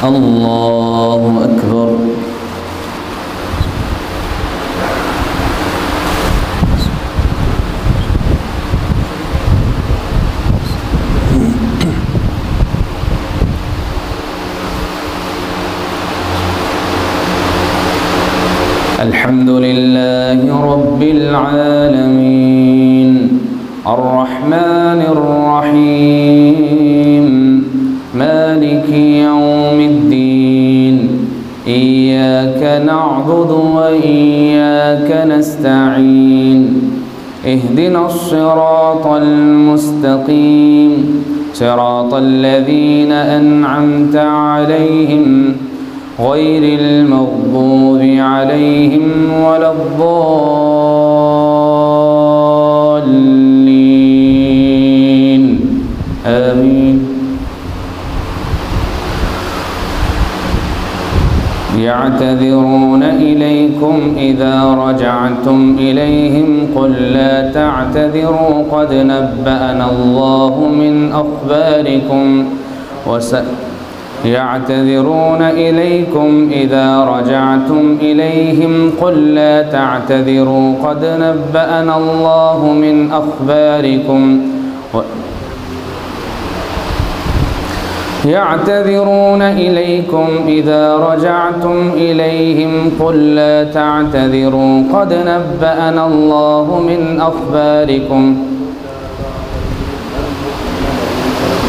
الله أكبر. الحمد لله رب العالمين الرحمن الرحيم مالك يوم الدين إياك نعبد وإياك نستعين اهدنا الصراط المستقيم صراط الذين أنعمت عليهم غير المغضوب عليهم ولا الضالين آمين. يعتذرون إليكم إذا رجعتم إليهم قل لا تعتذروا قد نبأنا الله من أخباركم يعتذرون إليكم إذا رجعتم إليهم قل لا تعتذروا قد نبأنا الله من أخباركم يعتذرون إليكم إذا رجعتم إليهم قل لا تعتذروا قد نبأنا الله من أخباركم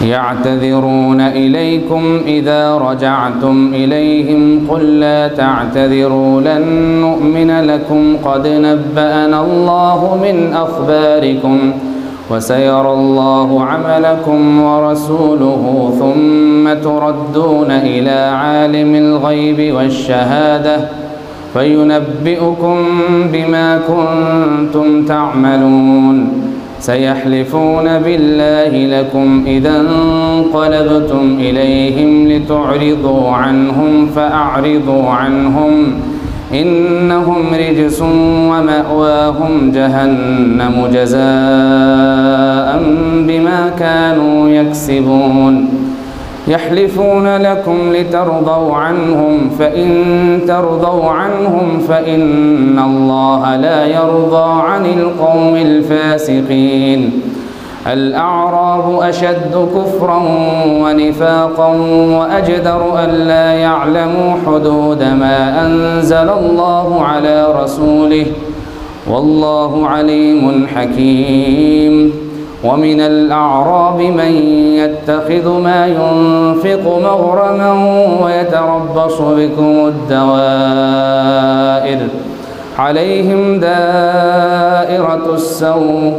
يعتذرون إليكم إذا رجعتم إليهم قل لا تعتذروا لن نؤمن لكم قد نبأنا الله من أخباركم وسيرى الله عملكم ورسوله ثم تردون إلى عالم الغيب والشهادة فينبئكم بما كنتم تعملون سيحلفون بالله لكم إذا انقلبتم إليهم لتعرضوا عنهم فأعرضوا عنهم إنهم رجس ومأواهم جهنم جزاء بما كانوا يكسبون يحلفون لكم لترضوا عنهم فإن ترضوا عنهم فإن الله لا يرضى عن القوم الفاسقين الأعراب أشد كفرا ونفاقا وأجدر ألا يعلموا حدود ما أنزل الله على رسوله والله عليم حكيم ومن الأعراب من يتخذ ما ينفق مغرما ويتربص بكم الدوائر عليهم دائرة السوء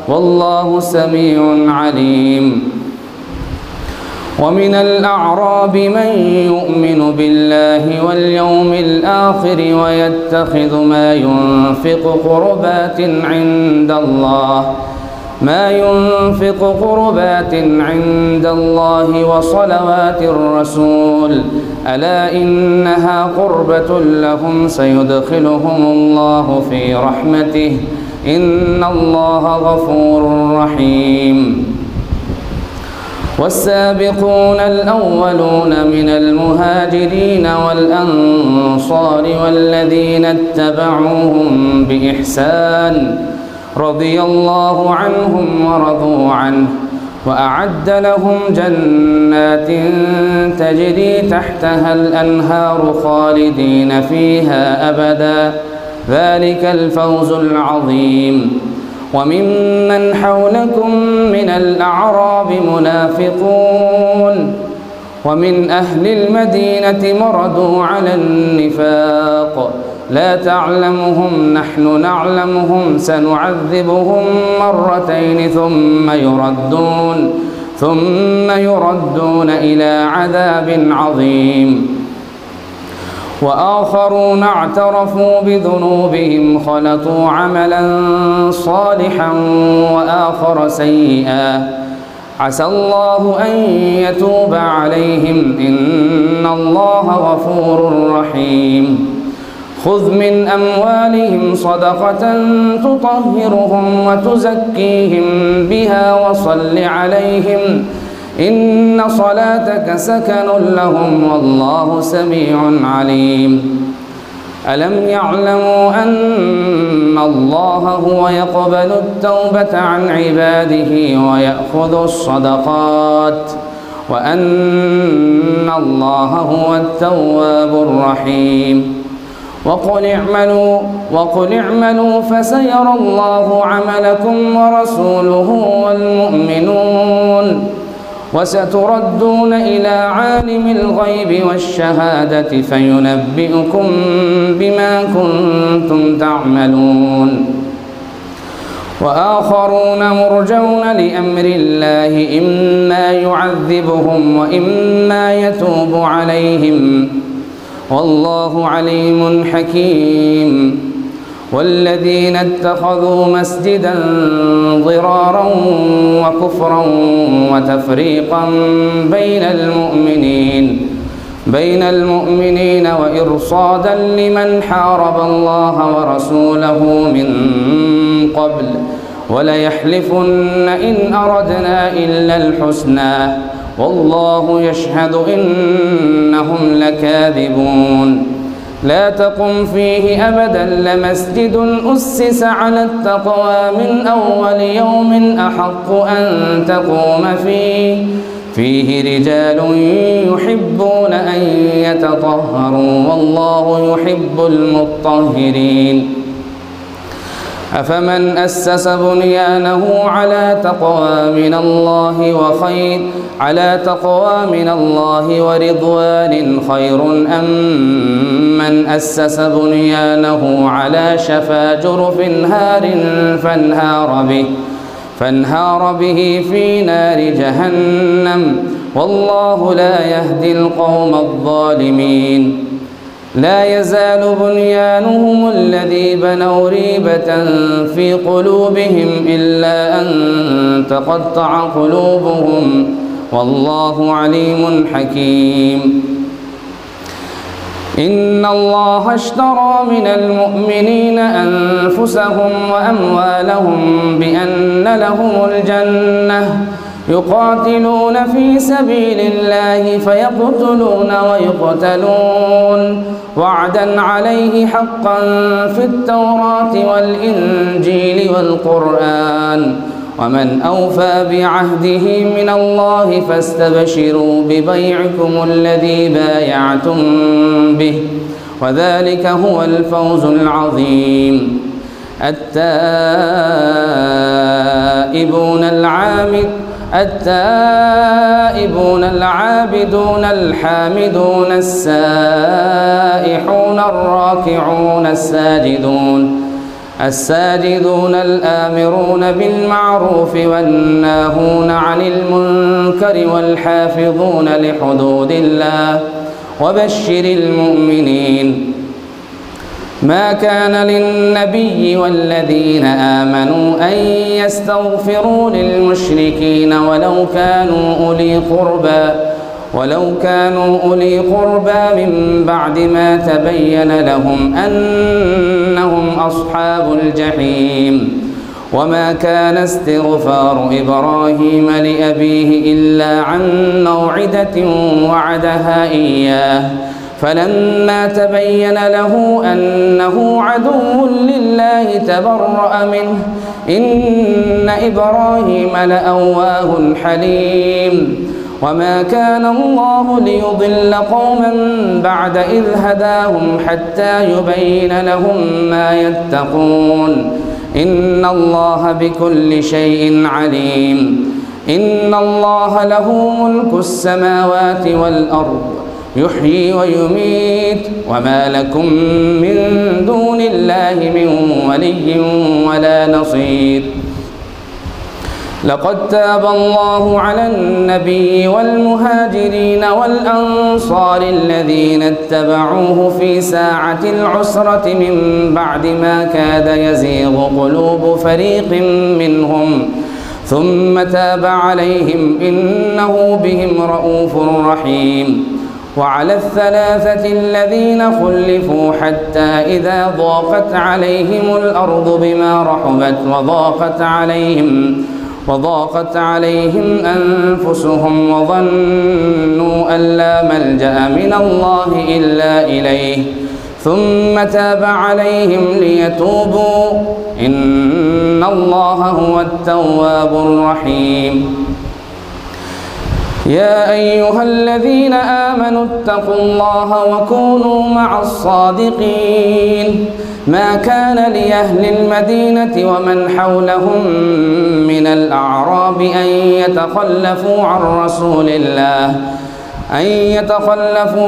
والله سميع عليم ومن الأعراب من يؤمن بالله واليوم الآخر ويتخذ ما ينفق قربات عند الله وصلوات الرسول ألا إنها قربة لهم سيدخلهم الله في رحمته إن الله غفور رحيم والسابقون الأولون من المهاجرين والأنصار والذين اتبعوهم بإحسان رضي الله عنهم ورضوا عنه وأعد لهم جنات تجري تحتها الأنهار خالدين فيها أبدا ذلك الفوز العظيم وممن حولكم من الأعراب منافقون ومن أهل المدينة مردوا على النفاق لا تعلمهم نحن نعلمهم سنعذبهم مرتين ثم يردون إلى عذاب عظيم وآخرون اعترفوا بذنوبهم خلطوا عملا صالحا وآخر سيئا عسى الله أن يتوب عليهم إن الله غفور رحيم خذ من أموالهم صدقة تطهرهم وتزكيهم بها وصل عليهم إن صلاتك سكن لهم والله سميع عليم. ألم يعلموا أن الله هو يقبل التوبة عن عباده ويأخذ الصدقات وأن الله هو التواب الرحيم. وقل اعملوا فسيرى الله عملكم ورسوله والمؤمنون وستردون إلى عالم الغيب والشهادة فينبئكم بما كنتم تعملون. وآخرون مرجون لأمر الله إما يعذبهم وإما يتوب عليهم والله عليم حكيم. والذين اتخذوا مسجدا ضرارا وكفرا وتفريقا بين المؤمنين وإرصادا لمن حارب الله ورسوله من قبل وليحلفن إن أردنا إلا الحسنى والله يشهد إنهم لكاذبون. لا تقم فيه أبدا لمسجد أسس على التقوى من أول يوم أحق أن تقوم فيه رجال يحبون أن يتطهروا والله يحب المطهرين. أفمن أسس بنيانه على تقوى من الله ورضوان خير أم من أسس بنيانه على شفا جرف هار فانهار به في نار جهنم والله لا يهدي القوم الظالمين. لا يزال بنيانهم الذي بنوا ريبة في قلوبهم إلا أن تقطع قلوبهم والله عليم حكيم. إن الله اشترى من المؤمنين أنفسهم وأموالهم بأن لهم الجنة يقاتلون في سبيل الله فيقتلون ويقتلون وعدا عليه حقا في التوراة والإنجيل والقرآن ومن أوفى بعهده من الله فاستبشروا ببيعكم الذي بايعتم به وذلك هو الفوز العظيم. التائبون العابدون الحامدون السائحون الراكعون الساجدون الآمرون بالمعروف والناهون عن المنكر والحافظون لحدود الله وبشر المؤمنين. ما كان للنبي والذين آمنوا أن يستغفروا للمشركين ولو كانوا أولي قربى من بعد ما تبين لهم أنهم أصحاب الجحيم. وما كان استغفار إبراهيم لأبيه إلا عن موعدة وعدها إياه فلما تبين له أنه عدو لله تبرأ منه إن إبراهيم لأواه حليم. وما كان الله ليضل قوما بعد إذ هداهم حتى يبين لهم ما يتقون إن الله بكل شيء عليم. إن الله له ملك السماوات والأرض يحيي ويميت وما لكم من دون الله من ولي ولا نصير. لقد تاب الله على النبي والمهاجرين والأنصار الذين اتبعوه في ساعة العسرة من بعد ما كاد يزيغ قلوب فريق منهم ثم تاب عليهم إنه بهم رءوف رحيم. وعلى الثلاثة الذين خلفوا حتى إذا ضاقت عليهم الأرض بما رحبت وضاقت عليهم أنفسهم وظنوا أن لا ملجأ من الله إلا إليه ثم تاب عليهم ليتوبوا إن الله هو التواب الرحيم. يا أيها الذين آمنوا اتقوا الله وكونوا مع الصادقين. ما كان لأهل المدينة ومن حولهم من الأعراب أن يتخلفوا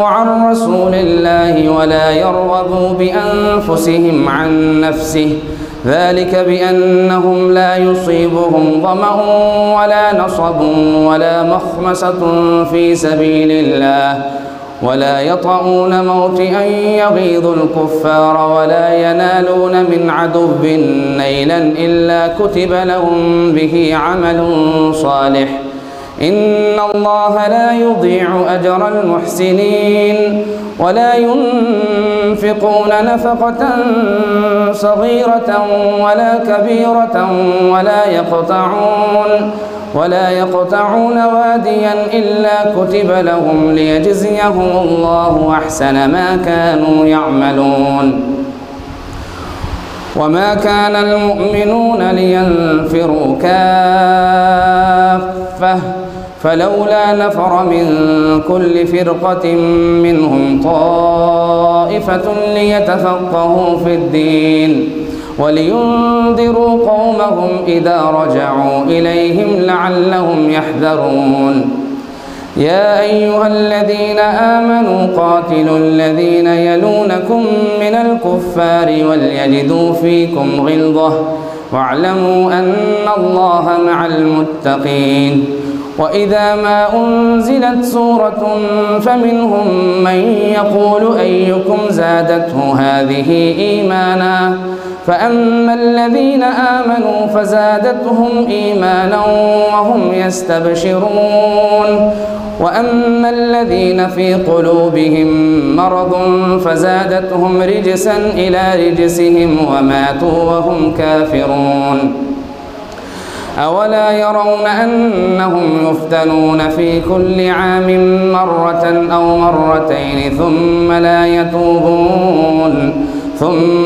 عن رسول الله ولا يرغبوا بأنفسهم عن نفسه، ذلك بأنهم لا يصيبهم ظمأ ولا نصب ولا مخمصة في سبيل الله ولا يطعون موطئا يغيظ الكفار ولا ينالون من عدو نيلا إلا كتب لهم به عمل صالح إن الله لا يضيع أجر المحسنين. ولا ينفقون نفقة صغيرة ولا كبيرة ولا يقطعون واديا إلا كتب لهم ليجزيهم الله أحسن ما كانوا يعملون. وما كان المؤمنون لينفروا كافة فلولا نفر من كل فرقة منهم طائفة ليتفقهوا في الدين ولينذروا قومهم إذا رجعوا إليهم لعلهم يحذرون. يا أيها الذين آمنوا قاتلوا الذين يلونكم من الكفار وليجدوا فيكم غلظة واعلموا أن الله مع المتقين. وإذا ما أنزلت سورة فمنهم من يقول أيكم زادته هذه إيمانا فأما الذين آمنوا فزادتهم إيمانا وهم يستبشرون وأما الذين في قلوبهم مرض فزادتهم رجسا إلى رجسهم وماتوا وهم كافرون. أولا يرون أنهم يفتنون في كل عام مرة أو مرتين ثم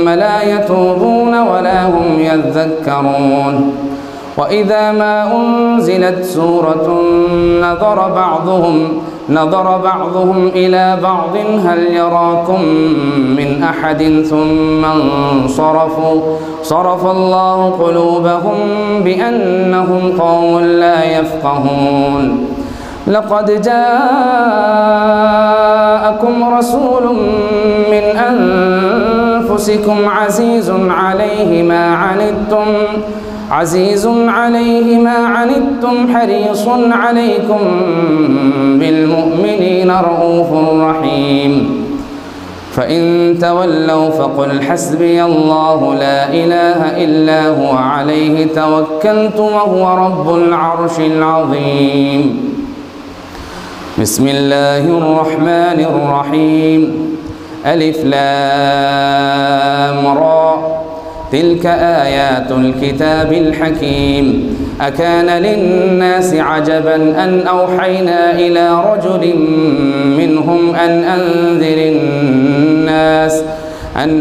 لا يتوبون ولا هم يذكرون. وإذا ما أنزلت سورة نظر بعضهم إلى بعض هل يراكم من أحد ثم انصرفوا صرف الله قلوبهم بأنهم قوم لا يفقهون. لقد جاءكم رسول من أنفسكم عزيز عليه ما عنتم حريص عليكم بالمؤمنين رؤوف رحيم. فإن تولوا فقل حسبي الله لا إله إلا هو عليه توكلت وهو رب العرش العظيم. بسم الله الرحمن الرحيم. ألف لام را تلك آيات الكتاب الحكيم. أكان للناس عجبا أن أوحينا إلى رجل منهم أن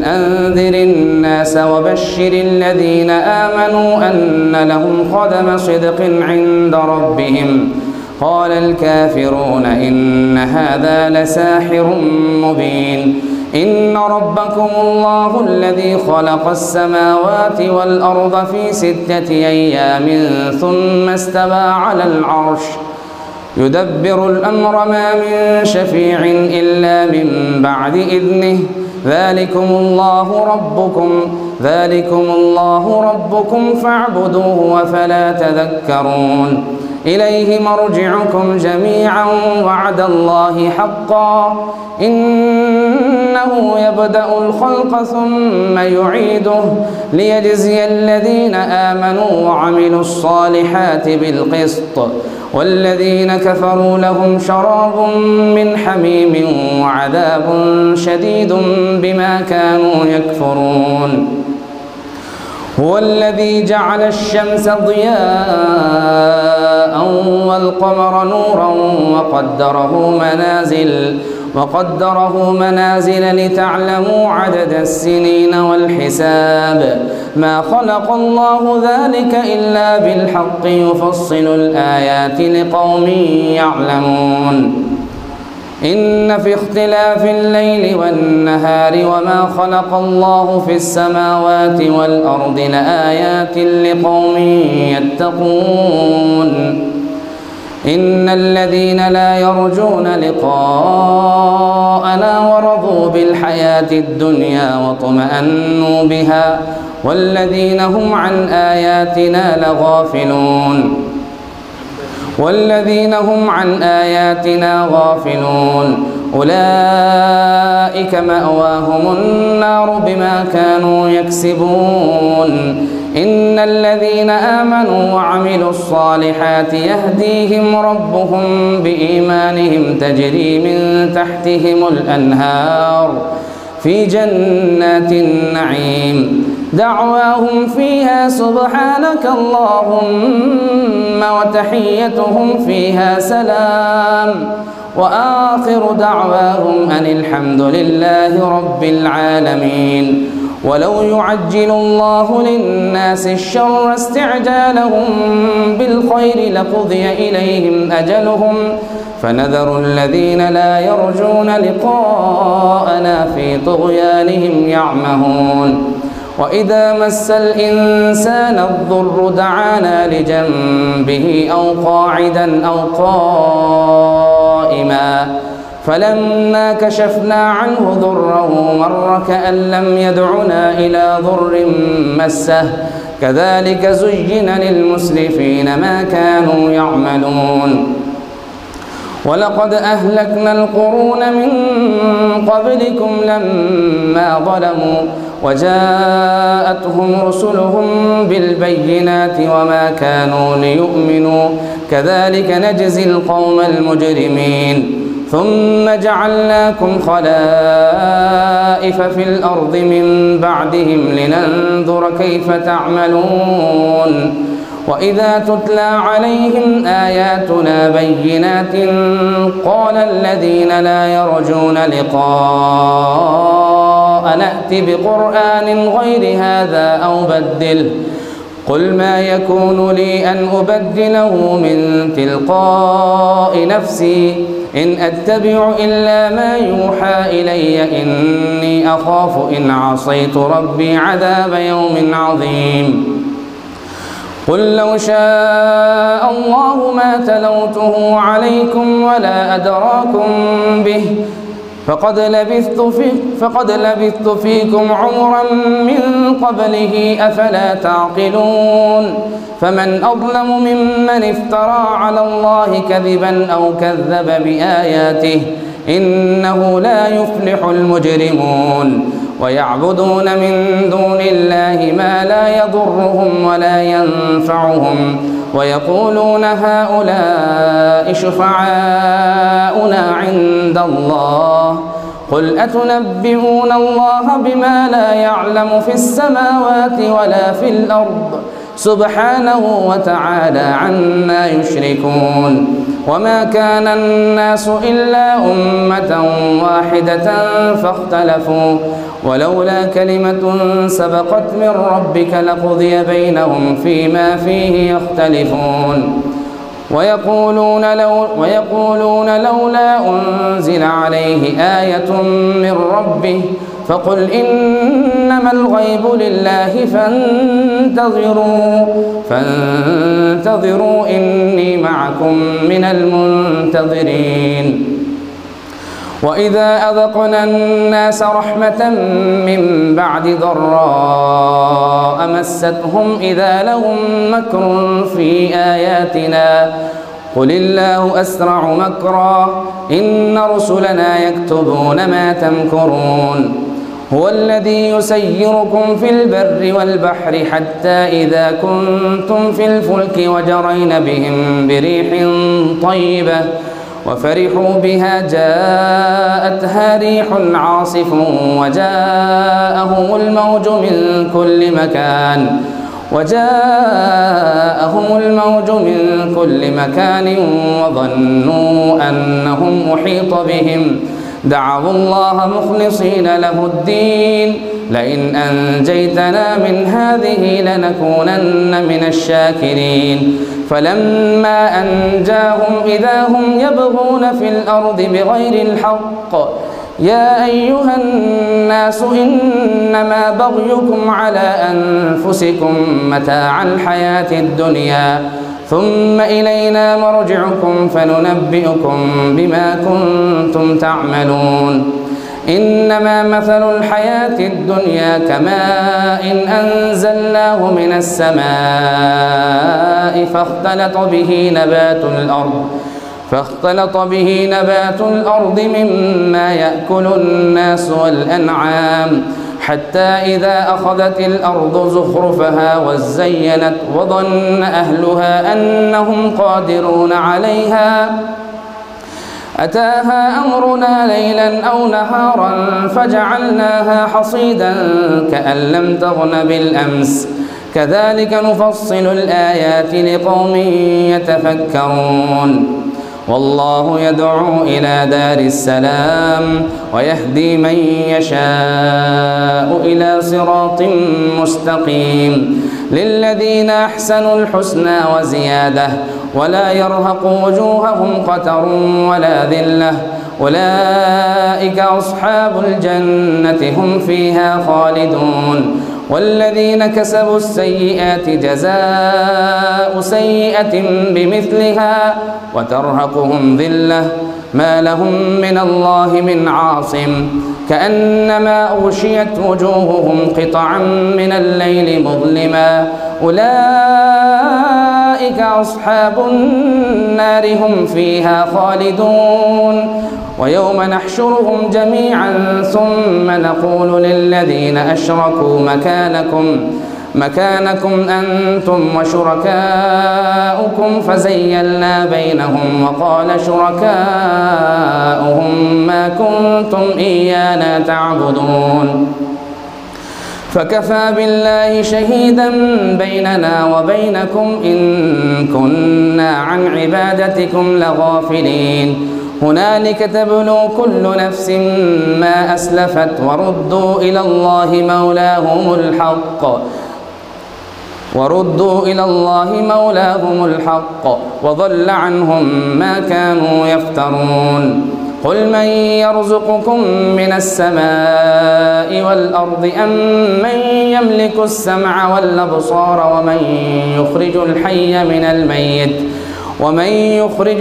أنذر الناس وبشر الذين آمنوا أن لهم قدم صدق عند ربهم. قال الكافرون إن هذا لساحر مبين. إن ربكم الله الذي خلق السماوات والأرض في 6 أيام ثم استوى على العرش يدبر الأمر ما من شفيع إلا من بعد إذنه ذلكم الله ربكم فاعبدوه وفلا تذكرون. إليه مرجعكم جميعا وعد الله حقا إنه يبدأ الخلق ثم يعيده ليجزي الذين آمنوا وعملوا الصالحات بالقسط والذين كفروا لهم شراب من حميم وعذاب شديد بما كانوا يكفرون. هو الذي جعل الشمس ضياء والقمر نورا وقدره منازل لتعلموا عدد السنين والحساب ما خلق الله ذلك إلا بالحق يفصل الآيات لقوم يعلمون إن في اختلاف الليل والنهار وما خلق الله في السماوات والأرض لآيات لقوم يتقون إن الذين لا يرجون لقاءنا ورضوا بالحياة الدنيا واطمأنوا بها والذين هم عن آياتنا غافلون أولئك مأواهم النار بما كانوا يكسبون إن الذين آمنوا وعملوا الصالحات يهديهم ربهم بإيمانهم تجري من تحتهم الأنهار في جنات النعيم دعواهم فيها سبحانك اللهم وتحيتهم فيها سلام وآخر دعواهم أن الحمد لله رب العالمين ولو يعجل الله للناس الشر استعجالهم بالخير لقضي إليهم أجلهم فنذر الذين لا يرجون لقاءنا في طغيانهم يعمهون وإذا مس الإنسان الضر دعانا لجنبه أو قاعدا أو قائما فلما كشفنا عنه ضره مر كأن لم يدعنا إلى ضر مسه كذلك زين للمسرفين ما كانوا يعملون ولقد أهلكنا القرون من قبلكم لما ظلموا وجاءتهم رسلهم بالبينات وما كانوا ليؤمنوا كذلك نجزي القوم المجرمين ثم جعلناكم خلائف في الأرض من بعدهم لننظر كيف تعملون وإذا تتلى عليهم آياتنا بينات قال الذين لا يرجون لقاء نأت بقرآن غير هذا أو بدله قل ما يكون لي أن أبدله من تلقاء نفسي إن أتبع إلا ما يوحى إلي إني أخاف إن عصيت ربي عذاب يوم عظيم قل لو شاء الله ما تلوته عليكم ولا أدراكم به فقد لبثت فيكم عمرا من قبله أفلا تعقلون فمن أظلم ممن افترى على الله كذبا أو كذب بآياته إنه لا يفلح المجرمون ويعبدون من دون الله ما لا يضرهم ولا ينفعهم ويقولون هؤلاء شفعاؤنا عند الله قل أتنبئون الله بما لا يعلم في السماوات ولا في الأرض سبحانه وتعالى عما يشركون وما كان الناس إلا أمة واحدة فاختلفوا ولولا كلمة سبقت من ربك لقضي بينهم فيما فيه يختلفون ويقولون لولا أنزل عليه آية من ربه فقل إنما الغيب لله فانتظروا إني معكم من المنتظرين وإذا أذقنا الناس رحمة من بعد ضراء مستهم إذا لهم مكر في آياتنا قل الله أسرع مكرا إن رسلنا يكتبون ما تمكرون هو الذي يسيركم في البر والبحر حتى إذا كنتم في الفلك وجرين بهم بريح طيبة وفرحوا بها جاءتها ريح عاصف وجاءهم الموج من كل مكان وظنوا أنهم أحيط بهم دعوا الله مخلصين له الدين لئن أنجيتنا من هذه لنكونن من الشاكرين فلما أنجاهم إذا هم يبغون في الأرض بغير الحق يا أيها الناس إنما بغيكم على أنفسكم متاع الحياة الدنيا ثم إلينا مرجعكم فننبئكم بما كنتم تعملون إنما مثل الحياة الدنيا كماء أنزلناه من السماء فاختلط به نبات الأرض مما يأكل الناس والأنعام حتى إذا أخذت الأرض زخرفها وزينت وظن أهلها أنهم قادرون عليها أتاها أمرنا ليلا أو نهارا فجعلناها حصيدا كأن لم تغن بالأمس كذلك نفصل الآيات لقوم يتفكرون والله يدعو إلى دار السلام ويهدي من يشاء إلى صراط مستقيم للذين أحسنوا الحسنى وزيادة ولا يرهق وجوههم قتر ولا ذلة أولئك أصحاب الجنة هم فيها خالدون والذين كسبوا السيئات جزاء سيئة بمثلها وترهقهم ذلة ما لهم من الله من عاصم كأنما أغشيت وجوههم قطعا من الليل مظلما أولئك أصحاب النار هم فيها خالدون ويوم نحشرهم جميعا ثم نقول للذين أشركوا مكانكم أنتم وشركاؤكم فزيلنا بينهم وقال شركاؤهم ما كنتم إيانا تعبدون فكفى بالله شهيدا بيننا وبينكم إن كنا عن عبادتكم لغافلين هنالك تبلو كل نفس ما أسلفت وردوا إلى الله مولاهم الحق وضل عنهم ما كانوا يفترون قل من يرزقكم من السماء والأرض أم من يملك السمع والأبصار ومن يخرج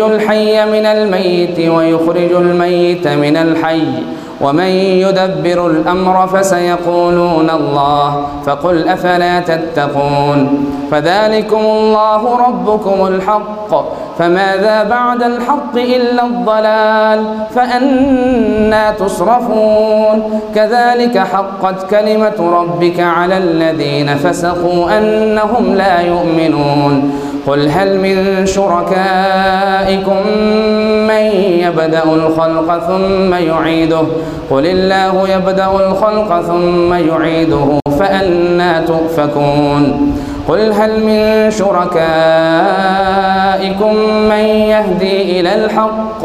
الحي من الميت ويخرج الميت من الحي ومن يدبر الأمر فسيقولون الله فقل أفلا تتقون فذلكم الله ربكم الحق فماذا بعد الحق إلا الضلال فأنى تصرفون كذلك حقت كلمة ربك على الذين فسقوا أنهم لا يؤمنون قل هل من شركائكم من يبدأ الخلق ثم يعيده قل الله يبدأ الخلق ثم يعيده فأنى تؤفكون قل هل من شركائكم من يهدي إلى الحق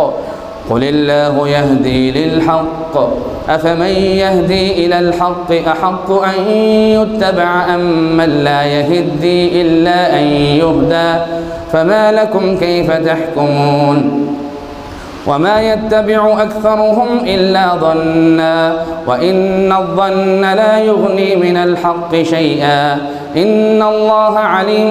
قل الله يهدي للحق أفمن يهدي إلى الحق أحق أن يتبع أم من لا يهدي إلا أن يهدى فما لكم كيف تحكمون وما يتبع أكثرهم إلا ظنا وإن الظن لا يغني من الحق شيئا إن الله عليم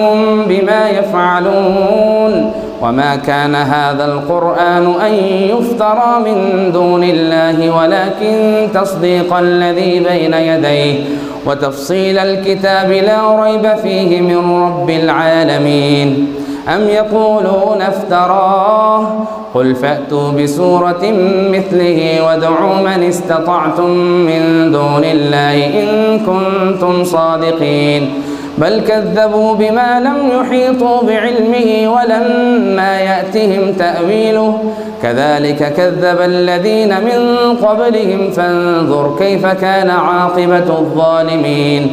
بما يفعلون وما كان هذا القرآن أن يفترى من دون الله ولكن تصديق الذي بين يديه وتفصيل الكتاب لا ريب فيه من رب العالمين أم يقولون افتراه قل فأتوا بسورة مثله وادعوا من استطعتم من دون الله إن كنتم صادقين بل كذبوا بما لم يحيطوا بعلمه ولما يأتهم تأويله كذلك كذب الذين من قبلهم فانظر كيف كان عاقبة الظالمين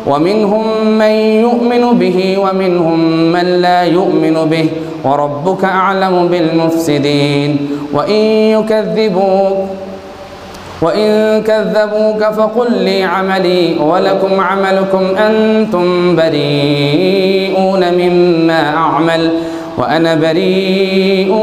ومنهم من يؤمن به ومنهم من لا يؤمن به وربك أعلم بالمفسدين وإن كذبوك فقل لي عملي ولكم عملكم أنتم بريئون مما أعمل وأنا بريء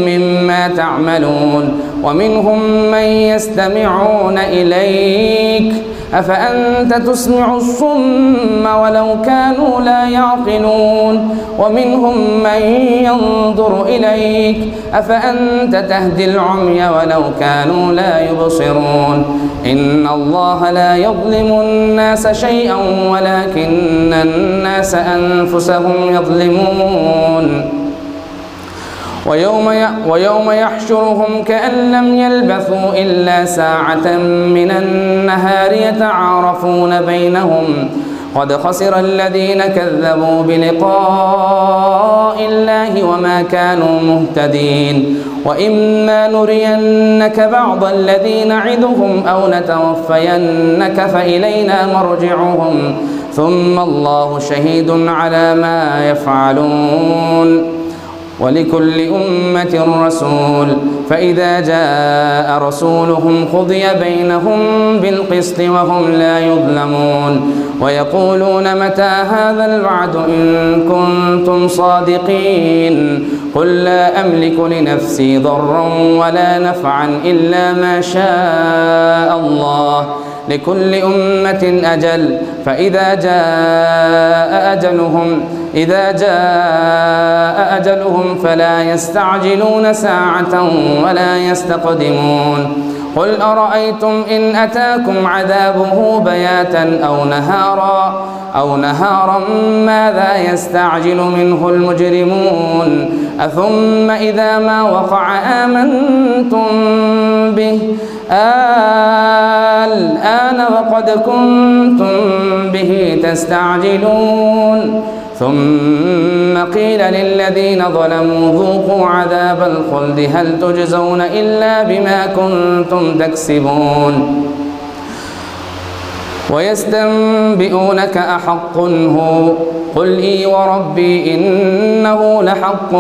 مما تعملون ومنهم من يستمعون إليك أفأنت تسمع الصم ولو كانوا لا يعقلون ومنهم من ينظر إليك أفأنت تهدي العمي ولو كانوا لا يبصرون إن الله لا يظلم الناس شيئا ولكن الناس أنفسهم يظلمون ويوم يحشرهم كأن لم يلبثوا إلا ساعة من النهار يتعارفون بينهم قد خسر الذين كذبوا بلقاء الله وما كانوا مهتدين وإما نرينك بعض الذي نعدهم أو نتوفينك فإلينا مرجعهم ثم الله شهيد على ما يفعلون ولكل أمة رسول فإذا جاء رسولهم قضي بينهم بالقسط وهم لا يظلمون ويقولون متى هذا الوعد إن كنتم صادقين قل لا أملك لنفسي ضرا ولا نفعا إلا ما شاء الله لكل أمة أجل فإذا جاء أجلهم فلا يستعجلون ساعة ولا يستقدمون قل أرأيتم إن أتاكم عذابه بياتا أو نهارا ماذا يستعجل منه المجرمون أثم إذا ما وقع آمنتم به الآن وقد كنتم به تستعجلون ثم قيل للذين ظلموا ذوقوا عذاب الخلد هل تجزون إلا بما كنتم تكسبون ويستنبئونك أحق هو قل إي وربي إنه لحق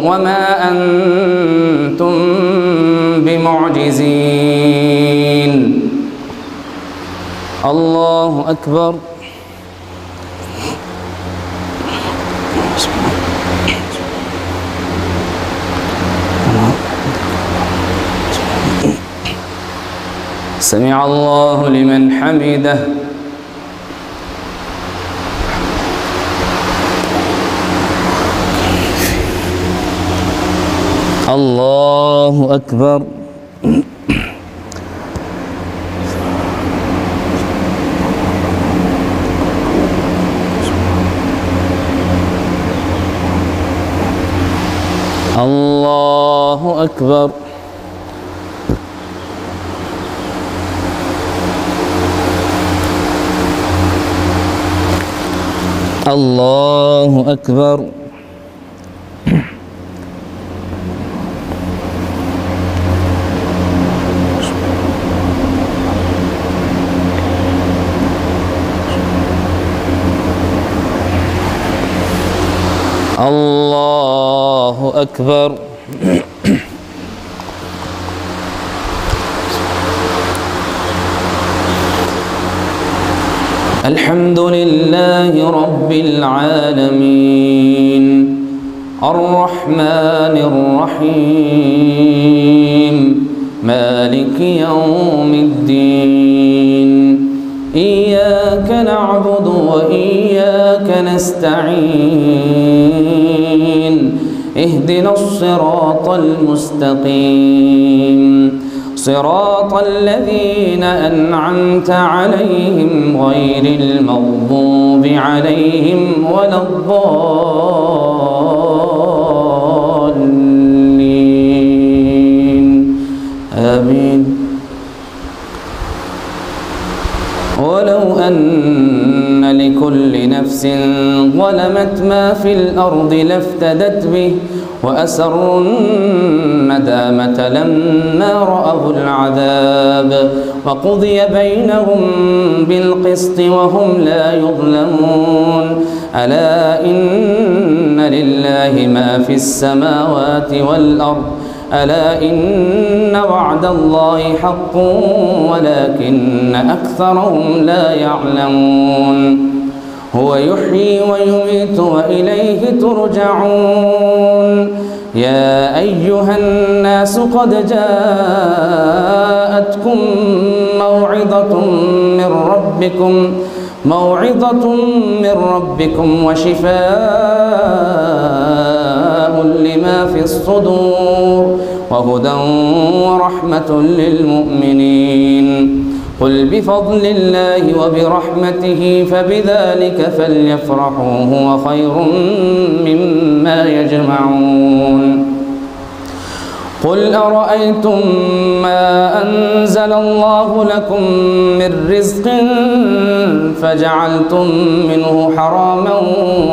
وما أنتم بمعجزين. الله أكبر. سمع الله لمن حمده. الله أكبر. الله أكبر. الله أكبر. الله أكبر. الحمد لله رب العالمين الرحمن الرحيم مالك يوم الدين إياك نعبد وإياك نستعين اهدنا الصراط المستقيم صراط الذين أنعمت عليهم غير المغضوب عليهم ولا الضالين آمين. ولو أن لكل نفس ظلمت ما في الأرض لافتدت به وأسروا الندامة لما رأوا العذاب وقضي بينهم بالقسط وهم لا يظلمون ألا إن لله ما في السماوات والأرض ألا إن وعد الله حق ولكن أكثرهم لا يعلمون هو يحيي ويميت وإليه ترجعون يا أيها الناس قد جاءتكم موعظة من ربكم وشفاء لما في الصدور وهدى ورحمة للمؤمنين قل بفضل الله وبرحمته فبذلك فليفرحوا هو خير مما يجمعون قل أرأيتم ما أنزل الله لكم من رزق فجعلتم منه حراما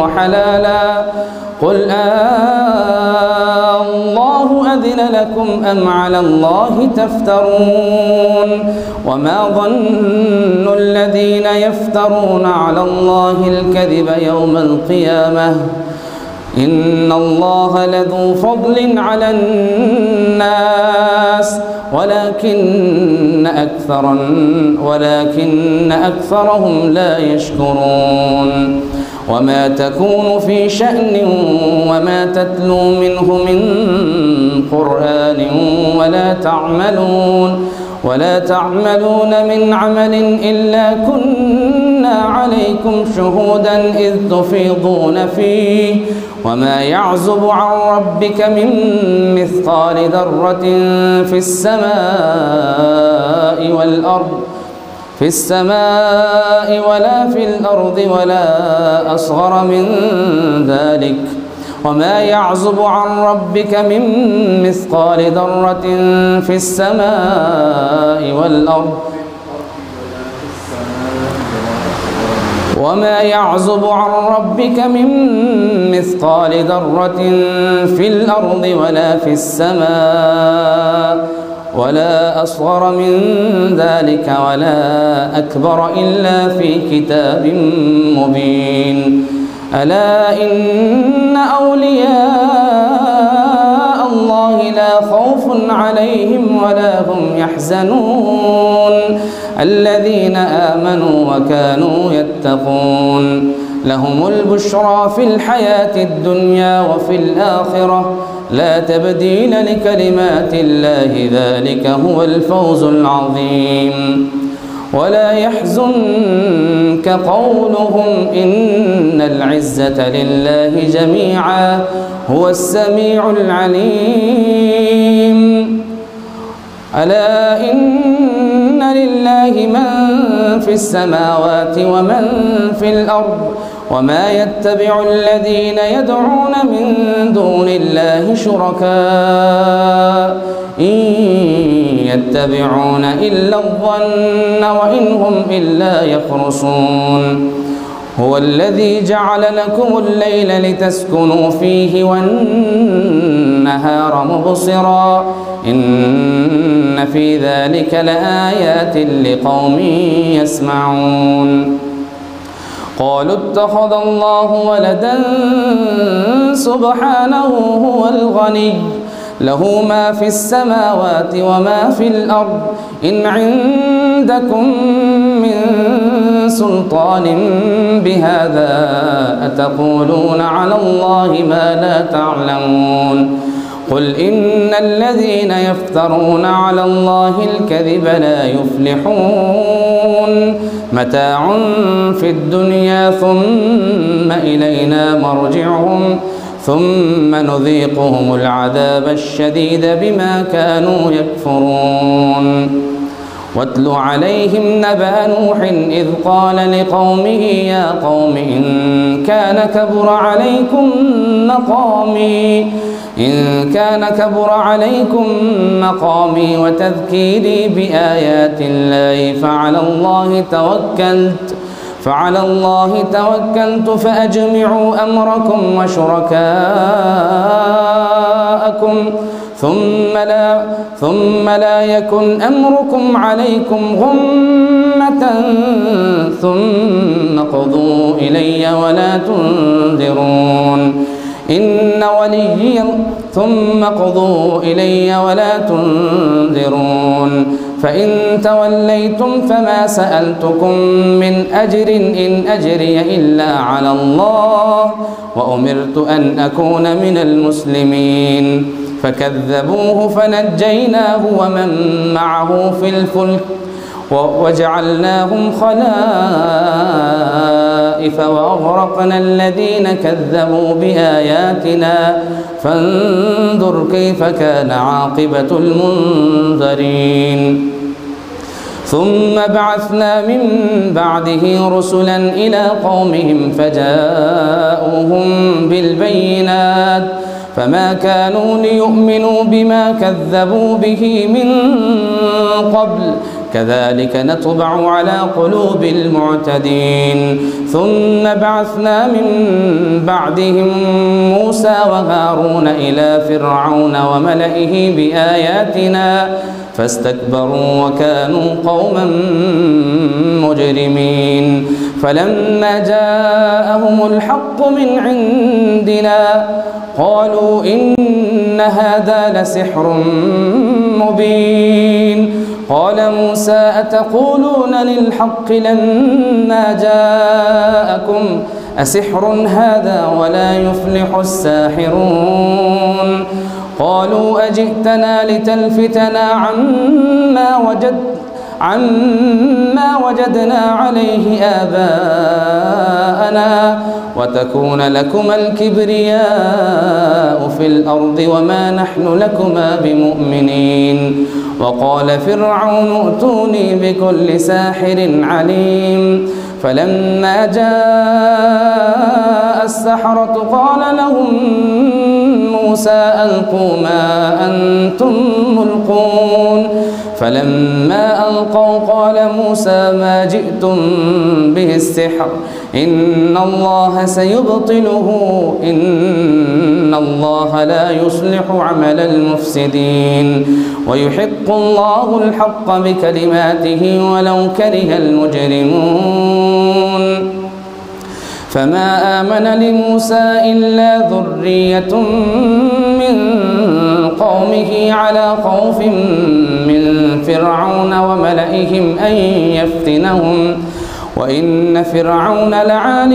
وحلالا قل الله أذن لكم أم على الله تفترون وما ظن الذين يفترون على الله الكذب يوم القيامة إن الله لذو فضل على الناس ولكن أكثرهم لا يشكرون وما تكون في شأن وما تتلو منه من قرآن ولا تعملون من عمل إلا كنا عليكم شهودا إذ تفيضون فيه وما يعزب عن ربك من مثقال ذرة في السماء ولا في الأرض ولا أصغر من ذلك وما يعزب عن ربك من مثقال ذرة في السماء والأرض وما يعزب عن ربك من مثقال ذرة في الأرض ولا في السماء ولا أصغر من ذلك ولا أكبر إلا في كتاب مبين ألا إن أولياء الله لا خوف عليهم ولا هم يحزنون الذين آمنوا وكانوا يتقون لهم البشرى في الحياة الدنيا وفي الآخرة لا تبديل لكلمات الله ذلك هو الفوز العظيم ولا يحزنك قولهم إن العزة لله جميعا هو السميع العليم ألا إن لله من في السماوات ومن في الأرض وما يتبع الذين يدعون من دون الله شركاء إن يتبعون إلا الظن وإن هم إلا يخرصون هو الذي جعل لكم الليل لتسكنوا فيه والنهار مبصرا إن في ذلك لآيات لقوم يسمعون قالوا اتخذ الله ولدا سبحانه هو الغني له ما في السماوات وما في الأرض إن عندكم من سلطان بهذا أتقولون على الله ما لا تعلمون قل إن الذين يفترون على الله الكذب لا يفلحون متاع في الدنيا ثم إلينا مرجعهم ثم نذيقهم العذاب الشديد بما كانوا يكفرون واتل عليهم نبأ نوح إذ قال لقومه يا قوم إن كان كبر عليكم مقامي فعلى الله توكلت فأجمعوا أمركم وشركاءكم ثم لا يكن أمركم عليكم غمة ثم قضوا إلي ولا تنذرون ثم قضوا إلي ولا تنذرون فإن توليتم فما سألتكم من أجر إن أجري إلا على الله وأمرت أن أكون من المسلمين فكذبوه فنجيناه ومن معه في الفلك وجعلناهم خلائف وأغرقنا الذين كذبوا بآياتنا فانظر كيف كان عاقبة المنذرين ثم بعثنا من بعده رسلا إلى قومهم فجاءوهم بالبينات فما كانوا ليؤمنوا بما كذبوا به من قبل كذلك نطبع على قلوب المعتدين ثم بعثنا من بعدهم موسى وهارون إلى فرعون وملئه بآياتنا فاستكبروا وكانوا قوما مجرمين فلما جاءهم الحق من عندنا قالوا إن هذا لسحر مبين قال موسى أتقولون للحق لما جاءكم أسحر هذا ولا يفلح الساحرون قالوا أجئتنا لتلفتنا عما وجدنا عليه آباءنا وتكون لكما الكبرياء في الأرض وما نحن لكما بمؤمنين وقال فرعون ائتوني بكل ساحر عليم فلما جاء السحرة قال لهم موسى ألقوا ما أنتم ملقون فلما ألقوا قال موسى ما جئتم به السحر إن الله سيبطله إن الله لا يصلح عمل المفسدين ويحق الله الحق بكلماته ولو كره المجرمون فما آمن لموسى إلا ذرية من قومه على خوف من فرعون وملئهم أن يفتنهم وإن فرعون لعال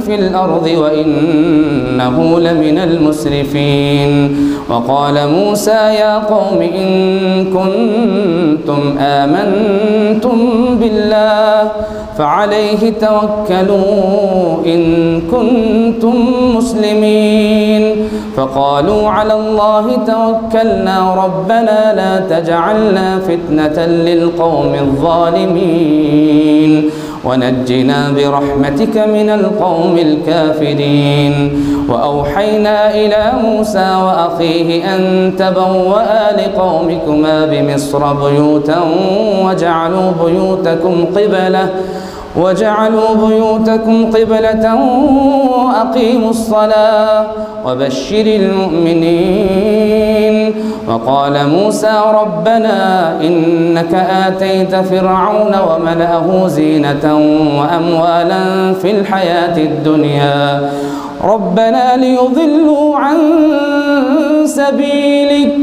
في الأرض وإنه لمن المسرفين وقال موسى يا قوم إن كنتم آمنتم بالله فعليه توكلوا إن كنتم مسلمين فقالوا على الله توكلنا ربنا لا تجعلنا فتنة للقوم الظالمين ونجنا برحمتك من القوم الكافرين وأوحينا إلى موسى وأخيه أن تبوأ لقومكما بمصر بيوتا وجعلوا بيوتكم قبلة وأقيموا الصلاة وبشر المؤمنين وقال موسى ربنا إنك آتيت فرعون وملأه زينة وأموالا في الحياة الدنيا ربنا ليضلوا عن سبيلك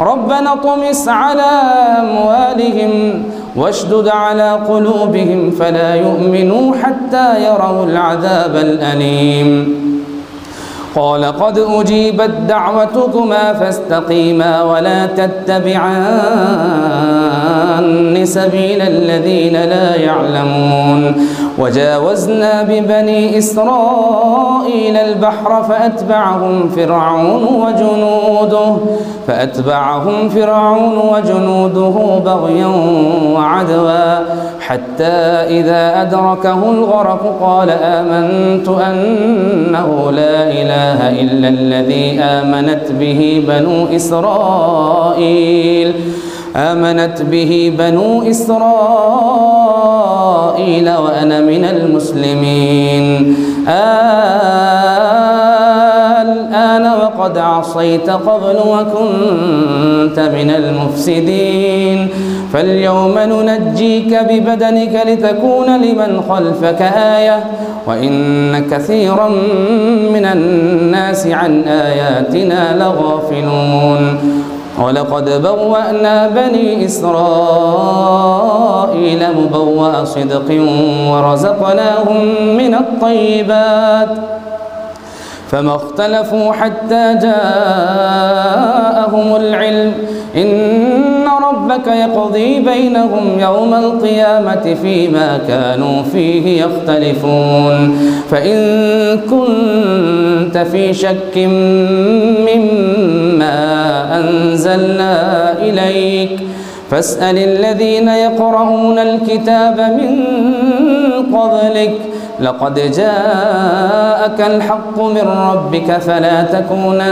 ربنا اطمس على أموالهم واشدد على قلوبهم فلا يؤمنوا حتى يروا العذاب الأليم قال قد أجيبت دعوتكما فاستقيما ولا تتبعان سبيل الذين لا يعلمون وجاوزنا ببني إسرائيل البحر فأتبعهم فرعون وجنوده بغيا وعدوا حتى إذا أدركه الغرق قال آمنت أنه لا إله إلا الذي آمنت به بنو إسرائيل آمنت به بنو إسرائيل وأنا من المسلمين. الآن وقد عصيت قبل وكنت من المفسدين فاليوم ننجيك ببدنك لتكون لمن خلفك آية وإن كثيرا من الناس عن آياتنا لغافلون. ولقد بوأنا بني إسرائيل مبوأ صدق ورزقناهم من الطيبات فما اختلفوا حتى جاءهم العلم إن ربك يقضي بينهم يوم القيامة فيما كانوا فيه يختلفون. فإن كنت في شك مما أنزلنا إليك فاسأل الذين يقرؤون الكتاب من قبلك لقد جاءك الحق من ربك فلا تكونن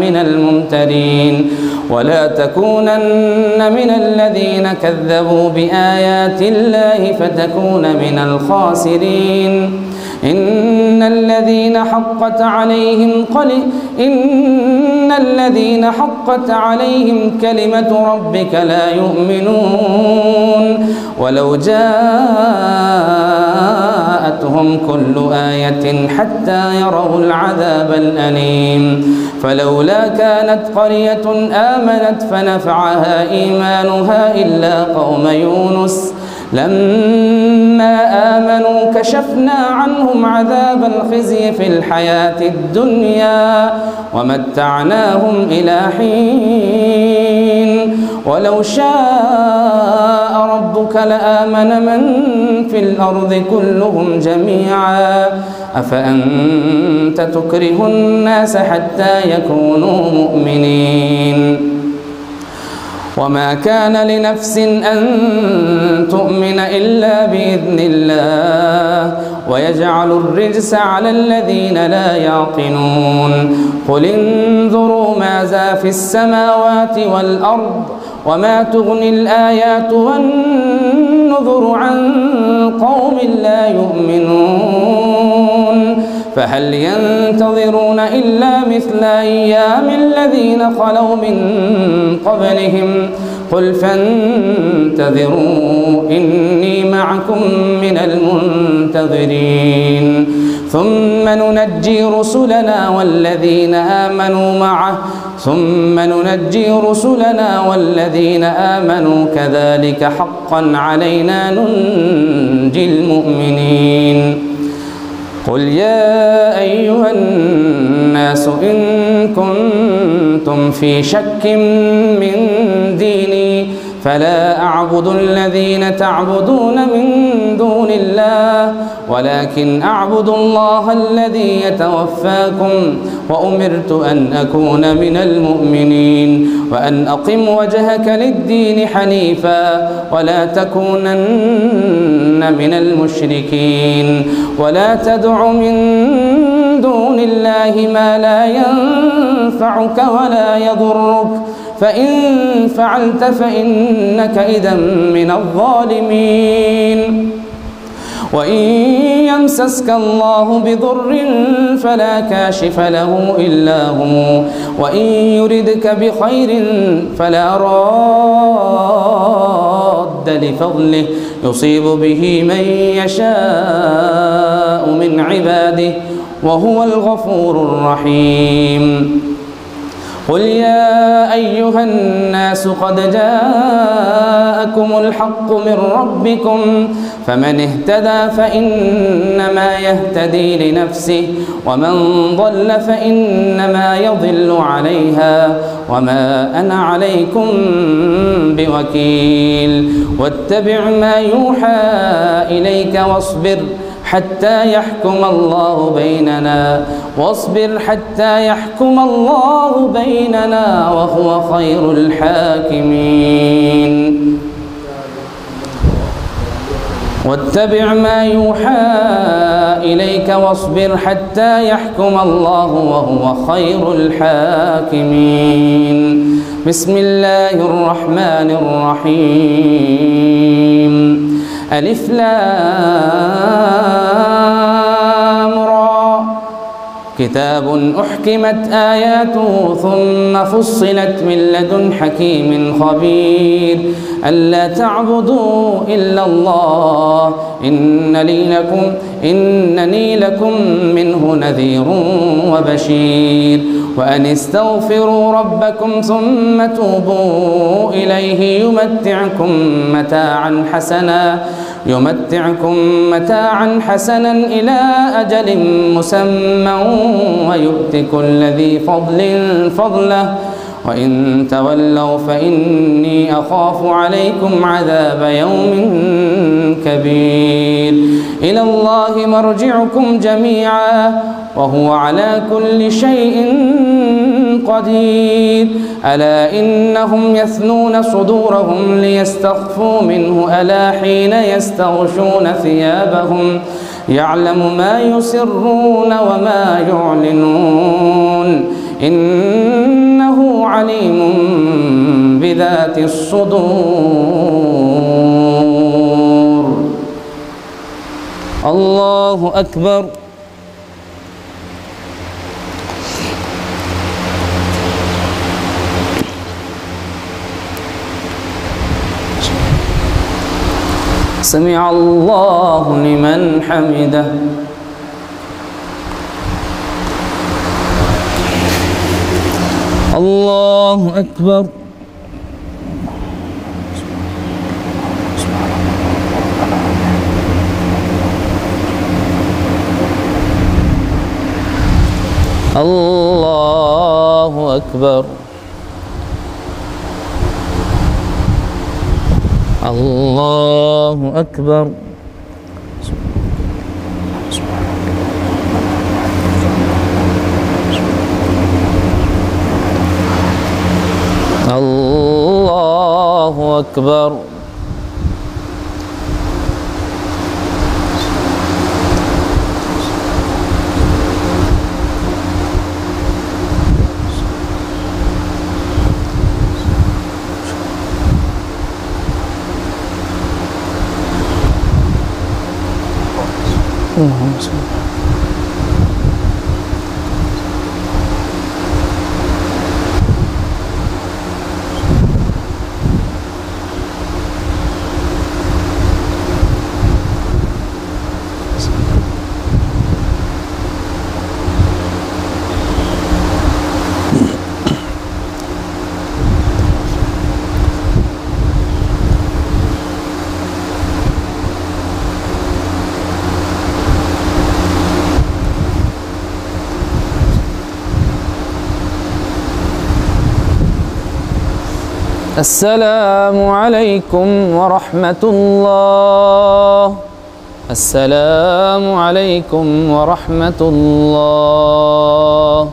من الممترين ولا تكونن من الذين كذبوا بآيات الله فتكون من الخاسرين. إن الذين حقت عليهم كلمة ربك لا يؤمنون ولو جاءتهم كل آية حتى يروا العذاب الأليم. فلولا كانت قرية آمنت فنفعها إيمانها إلا قوم يونس لما آمنوا كشفنا عنهم عذاب الخزي في الحياة الدنيا ومتعناهم إلى حين. ولو شاء ربك لآمن من في الأرض كلهم جميعا أفأنت تكره الناس حتى يكونوا مؤمنين. وما كان لنفس أن تؤمن إلا بإذن الله ويجعل الرجس على الذين لا يعقلون. قل انظروا ماذا في السماوات والأرض وما تغني الآيات والنذر عن قوم لا يؤمنون. فهل ينتظرون إلا مثل أيام الذين خلوا من قبلهم قل فانتظروا إني معكم من المنتظرين. ثم ننجي رسلنا والذين آمنوا كذلك حقا علينا ننجي المؤمنين. قل يا أيها الناس إن كنتم في شك من ديني فلا أعبد الذين تعبدون من دون الله ولكن أعبد الله الذي يتوفاكم وأمرت أن أكون من المؤمنين وأن أقم وجهك للدين حنيفا ولا تكونن من المشركين ولا تدع من دون الله ما لا ينفعك ولا يضرك فإن فعلت فإنك إذا من الظالمين. وإن يمسسك الله بضر فلا كاشف له إلا هو وإن يردك بخير فلا راد لفضله يصيب به من يشاء من عباده وهو الغفور الرحيم. قل يا أيها الناس قد جاءكم الحق من ربكم فمن اهتدى فإنما يهتدي لنفسه ومن ضل فإنما يضل عليها وما أنا عليكم بوكيل. واتبع ما يوحى إليك واصبر حتى يحكم الله بيننا وهو خير الحاكمين. واتبع ما يوحى إليك واصبر حتى يحكم الله وهو خير الحاكمين. بسم الله الرحمن الرحيم ألف لام را كتاب أحكمت آياته ثم فصلت من لدن حكيم خبير ألا تعبدوا إلا الله إنني لكم منه نذير وبشير وأن استغفروا ربكم ثم توبوا إليه يمتعكم متاعا حسنا إلى أجل مسمى ويؤت كل ذي فضل فضله وإن تولوا فإني أخاف عليكم عذاب يوم كبير إلى الله مرجعكم جميعا وهو على كل شيء قدير ألا إنهم يثنون صدورهم ليستخفوا منه ألا حين يستغشون ثيابهم يعلم ما يسرون وما يعلنون إنه عليم بذات الصدور. الله أكبر. سمع الله لمن حمده. الله أكبر. الله أكبر. الله أكبر. الله أكبر. اللهم صل. السلام عليكم ورحمة الله. السلام عليكم ورحمة الله.